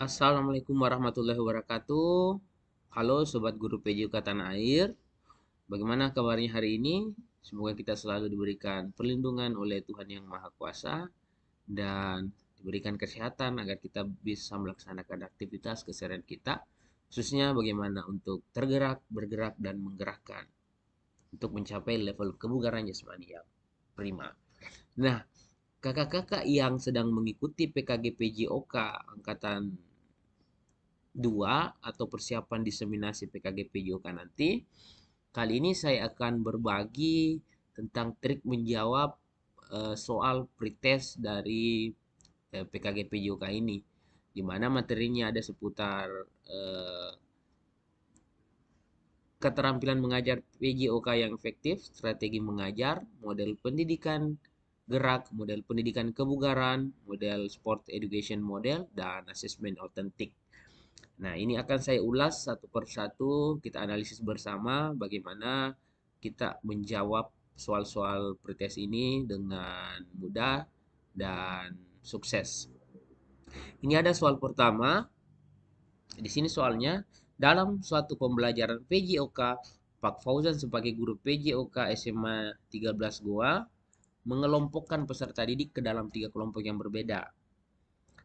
Assalamualaikum warahmatullahi wabarakatuh. Halo Sobat Guru PJK Tanah Air. Bagaimana kabarnya hari ini? Semoga kita selalu diberikan perlindungan oleh Tuhan Yang Maha Kuasa dan diberikan kesehatan agar kita bisa melaksanakan aktivitas keseharian kita. Khususnya bagaimana untuk tergerak, bergerak, dan menggerakkan untuk mencapai level kebugaran jasmani yang prima. Nah, kakak-kakak yang sedang mengikuti PKG PJOK Angkatan 2 atau persiapan diseminasi PKG PJOK nanti, kali ini saya akan berbagi tentang trik menjawab soal pretest dari PKG PJOK ini, di mana materinya ada seputar eh, keterampilan mengajar PJOK yang efektif, strategi mengajar, model pendidikan gerak, model pendidikan kebugaran, model sport education model, dan asesmen autentik. Nah, ini akan saya ulas satu per satu, kita analisis bersama bagaimana kita menjawab soal-soal pretest ini dengan mudah dan sukses. Ini ada soal pertama. Di sini soalnya, dalam suatu pembelajaran PJOK, Pak Fauzan sebagai guru PJOK SMA 13 Goa mengelompokkan peserta didik ke dalam tiga kelompok yang berbeda.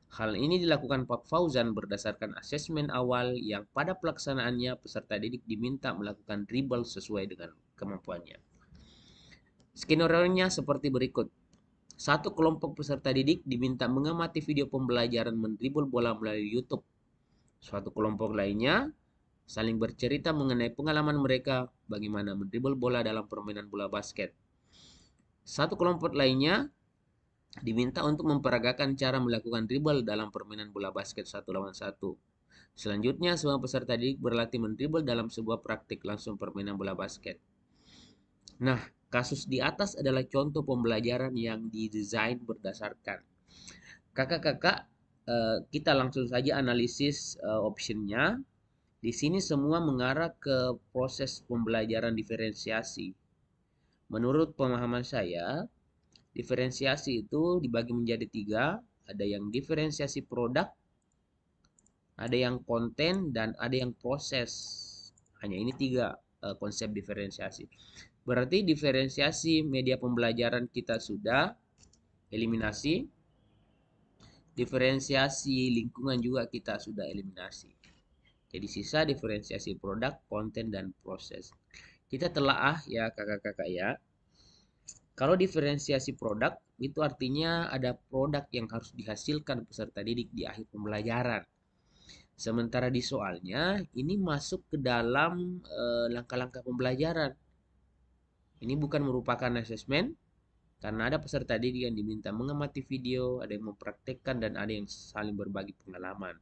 Hal ini dilakukan Pak Fauzan berdasarkan asesmen awal yang pada pelaksanaannya peserta didik diminta melakukan dribble sesuai dengan kemampuannya. Skenario-nya seperti berikut. Satu kelompok peserta didik diminta mengamati video pembelajaran mendribble bola melalui YouTube. Suatu kelompok lainnya saling bercerita mengenai pengalaman mereka bagaimana mendribble bola dalam permainan bola basket. Satu kelompok lainnya diminta untuk memperagakan cara melakukan dribble dalam permainan bola basket satu lawan satu. Selanjutnya, semua peserta didik berlatih mendribble dalam sebuah praktik langsung permainan bola basket. Nah, kasus di atas adalah contoh pembelajaran yang didesain berdasarkan. Kakak-kakak, kita langsung saja analisis optionnya. Di sini semua mengarah ke proses pembelajaran diferensiasi. Menurut pemahaman saya, diferensiasi itu dibagi menjadi tiga. Ada yang diferensiasi produk, ada yang konten, dan ada yang proses. Hanya ini tiga konsep diferensiasi. Berarti diferensiasi media pembelajaran kita sudah eliminasi. Diferensiasi lingkungan juga kita sudah eliminasi. Jadi sisa diferensiasi produk, konten, dan proses. Kita telaah ya kakak-kakak ya. Kalau diferensiasi produk, itu artinya ada produk yang harus dihasilkan peserta didik di akhir pembelajaran. Sementara di soalnya, ini masuk ke dalam langkah-langkah pembelajaran. Ini bukan merupakan asesmen, karena ada peserta didik yang diminta mengamati video, ada yang mempraktekkan, dan ada yang saling berbagi pengalaman.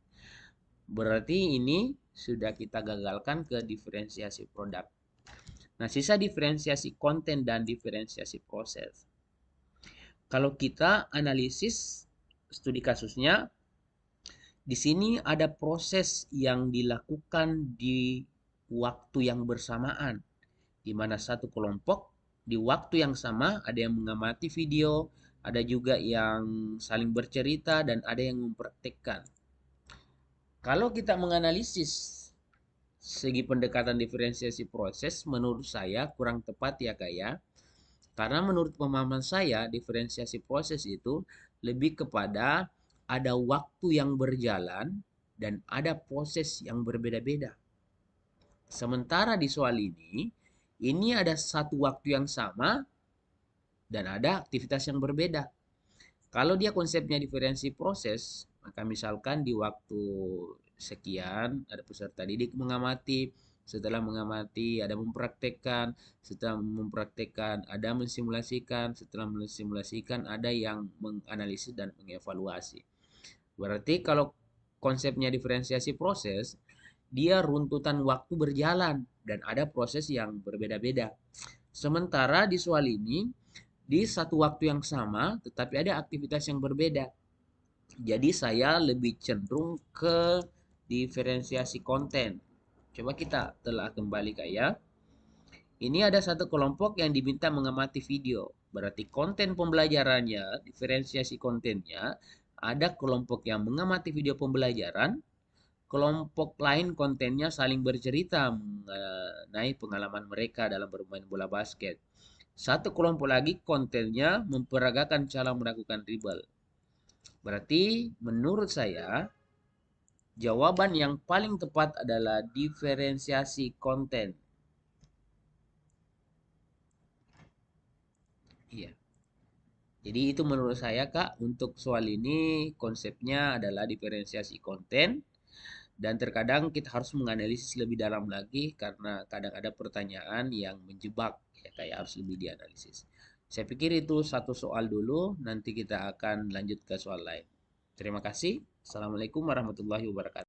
Berarti ini sudah kita gagalkan ke diferensiasi produk. Nah, sisa diferensiasi konten dan diferensiasi proses. Kalau kita analisis studi kasusnya, di sini ada proses yang dilakukan di waktu yang bersamaan, di mana satu kelompok di waktu yang sama ada yang mengamati video, ada juga yang saling bercerita, dan ada yang mempraktekkan. Kalau kita menganalisis segi pendekatan diferensiasi proses, menurut saya kurang tepat ya kak ya. Karena menurut pemahaman saya, diferensiasi proses itu lebih kepada ada waktu yang berjalan dan ada proses yang berbeda-beda. Sementara di soal ini ada satu waktu yang sama dan ada aktivitas yang berbeda. Kalau dia konsepnya diferensi proses, maka misalkan di waktu sekian ada peserta didik mengamati, setelah mengamati ada mempraktekkan, setelah mempraktekkan ada mensimulasikan, setelah mensimulasikan ada yang menganalisis dan mengevaluasi. Berarti kalau konsepnya diferensiasi proses, dia runtutan waktu berjalan dan ada proses yang berbeda-beda. Sementara di soal ini, di satu waktu yang sama, tetapi ada aktivitas yang berbeda. Jadi saya lebih cenderung ke diferensiasi konten. Coba kita telah kembali kayak. Ini ada satu kelompok yang diminta mengamati video. Berarti konten pembelajarannya, diferensiasi kontennya ada kelompok yang mengamati video pembelajaran, kelompok lain kontennya saling bercerita mengenai pengalaman mereka dalam bermain bola basket. Satu kelompok lagi kontennya memperagakan cara melakukan dribble. Berarti menurut saya jawaban yang paling tepat adalah diferensiasi konten. Iya. Jadi itu menurut saya Kak, untuk soal ini konsepnya adalah diferensiasi konten dan terkadang kita harus menganalisis lebih dalam lagi karena kadang ada pertanyaan yang menjebak ya kayak harus lebih dianalisis. Saya pikir itu satu soal dulu, nanti kita akan lanjut ke soal lain. Terima kasih. Assalamualaikum warahmatullahi wabarakatuh.